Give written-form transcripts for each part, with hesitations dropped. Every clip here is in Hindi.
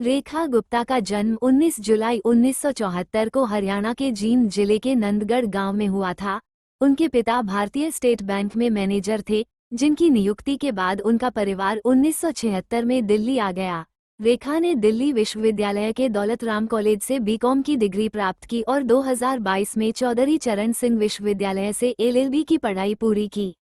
रेखा गुप्ता का जन्म 19 जुलाई 1974 को हरियाणा के जींद जिले के नंदगढ़ गांव में हुआ था। उनके पिता भारतीय स्टेट बैंक में मैनेजर थे, जिनकी नियुक्ति के बाद उनका परिवार 1976 में दिल्ली आ गया। रेखा ने दिल्ली विश्वविद्यालय के दौलत राम कॉलेज से बीकॉम की डिग्री प्राप्त की और 2022 में चौधरी चरण सिंह विश्वविद्यालय से एलएलबी की पढ़ाई पूरी की।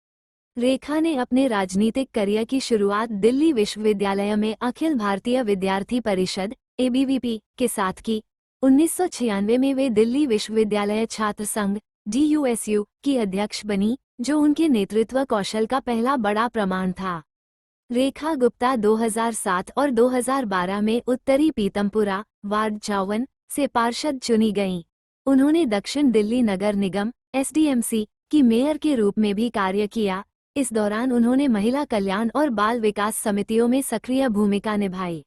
रेखा ने अपने राजनीतिक करियर की शुरुआत दिल्ली विश्वविद्यालय में अखिल भारतीय विद्यार्थी परिषद (एबीवीपी) के साथ की। 1996 में वे दिल्ली विश्वविद्यालय छात्र संघ (डीयूएसयू) की अध्यक्ष बनी, जो उनके नेतृत्व कौशल का पहला बड़ा प्रमाण था। रेखा गुप्ता 2007 और 2012 में उत्तरी पीतमपुरा, वार्ड 54 से पार्षद चुनी गईं। उन्होंने दक्षिण दिल्ली नगर निगम (एसडीएमसी) की मेयर के रूप में भी कार्य किया। इस दौरान उन्होंने महिला कल्याण और बाल विकास समितियों में सक्रिय भूमिका निभाई।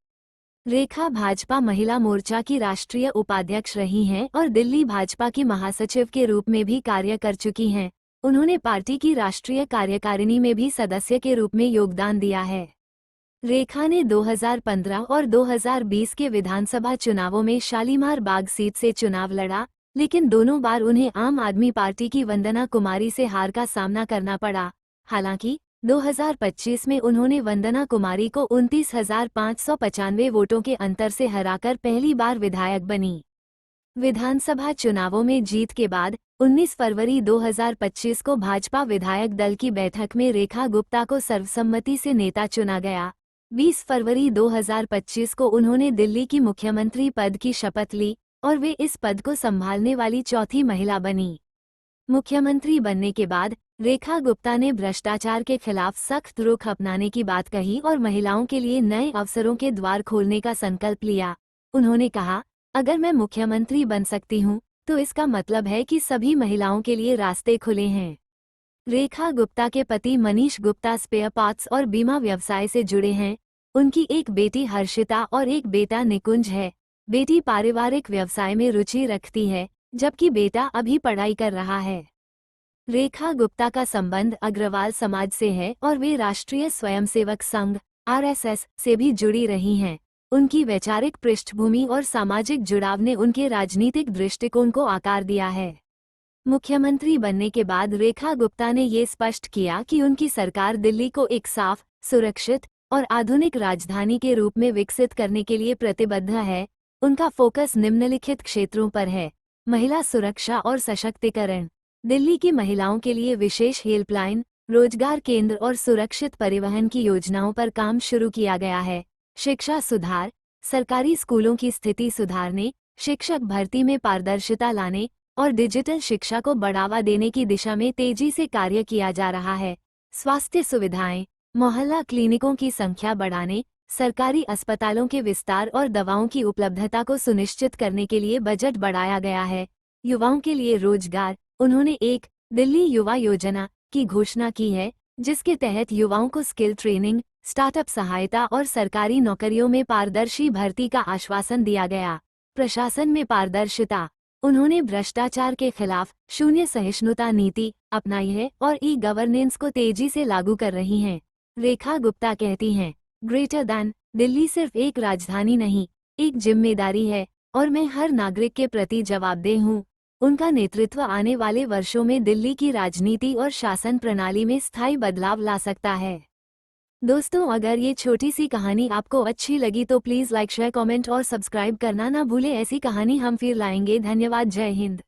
रेखा भाजपा महिला मोर्चा की राष्ट्रीय उपाध्यक्ष रही हैं और दिल्ली भाजपा की महासचिव के रूप में भी कार्य कर चुकी हैं। उन्होंने पार्टी की राष्ट्रीय कार्यकारिणी में भी सदस्य के रूप में योगदान दिया है। रेखा ने 2015 और 2020 के विधानसभा चुनावों में शालीमार बाग सीट से चुनाव लड़ा, लेकिन दोनों बार उन्हें आम आदमी पार्टी की वंदना कुमारी से हार का सामना करना पड़ा। हालांकि 2025 में उन्होंने वंदना कुमारी को 29,595 वोटों के अंतर से हराकर पहली बार विधायक बनी। विधानसभा चुनावों में जीत के बाद 19 फरवरी 2025 को भाजपा विधायक दल की बैठक में रेखा गुप्ता को सर्वसम्मति से नेता चुना गया। 20 फरवरी 2025 को उन्होंने दिल्ली की मुख्यमंत्री पद की शपथ ली और वे इस पद को संभालने वाली चौथी महिला बनी। मुख्यमंत्री बनने के बाद रेखा गुप्ता ने भ्रष्टाचार के खिलाफ सख्त रुख अपनाने की बात कही और महिलाओं के लिए नए अवसरों के द्वार खोलने का संकल्प लिया। उन्होंने कहा, अगर मैं मुख्यमंत्री बन सकती हूं, तो इसका मतलब है कि सभी महिलाओं के लिए रास्ते खुले हैं। रेखा गुप्ता के पति मनीष गुप्ता स्पेयर पार्ट्स और बीमा व्यवसाय से जुड़े हैं। उनकी एक बेटी हर्षिता और एक बेटा निकुंज है। बेटी पारिवारिक व्यवसाय में रुचि रखती है, जबकि बेटा अभी पढ़ाई कर रहा है। रेखा गुप्ता का संबंध अग्रवाल समाज से है और वे राष्ट्रीय स्वयंसेवक संघ (आरएसएस) से भी जुड़ी रही हैं। उनकी वैचारिक पृष्ठभूमि और सामाजिक जुड़ाव ने उनके राजनीतिक दृष्टिकोण को आकार दिया है। मुख्यमंत्री बनने के बाद रेखा गुप्ता ने ये स्पष्ट किया कि उनकी सरकार दिल्ली को एक साफ, सुरक्षित और आधुनिक राजधानी के रूप में विकसित करने के लिए प्रतिबद्ध है। उनका फोकस निम्नलिखित क्षेत्रों पर है: महिला सुरक्षा और सशक्तिकरण, दिल्ली की महिलाओं के लिए विशेष हेल्पलाइन, रोजगार केंद्र और सुरक्षित परिवहन की योजनाओं पर काम शुरू किया गया है। शिक्षा सुधार, सरकारी स्कूलों की स्थिति सुधारने, शिक्षक भर्ती में पारदर्शिता लाने और डिजिटल शिक्षा को बढ़ावा देने की दिशा में तेजी से कार्य किया जा रहा है। स्वास्थ्य सुविधाएं, मोहल्ला क्लिनिकों की संख्या बढ़ाने, सरकारी अस्पतालों के विस्तार और दवाओं की उपलब्धता को सुनिश्चित करने के लिए बजट बढ़ाया गया है। युवाओं के लिए रोजगार, उन्होंने एक दिल्ली युवा योजना की घोषणा की है, जिसके तहत युवाओं को स्किल ट्रेनिंग, स्टार्टअप सहायता और सरकारी नौकरियों में पारदर्शी भर्ती का आश्वासन दिया गया। प्रशासन में पारदर्शिता, उन्होंने भ्रष्टाचार के खिलाफ शून्य सहिष्णुता नीति अपनाई है और ई-गवर्नेंस को तेजी से लागू कर रही हैं। रेखा गुप्ता कहती हैं, ग्रेटर दैन दिल्ली सिर्फ एक राजधानी नहीं, एक जिम्मेदारी है और मैं हर नागरिक के प्रति जवाबदेह हूँ। उनका नेतृत्व आने वाले वर्षों में दिल्ली की राजनीति और शासन प्रणाली में स्थायी बदलाव ला सकता है। दोस्तों, अगर ये छोटी सी कहानी आपको अच्छी लगी तो प्लीज़ लाइक, शेयर, कमेंट और सब्सक्राइब करना ना भूलें। ऐसी कहानी हम फिर लाएंगे। धन्यवाद। जय हिंद।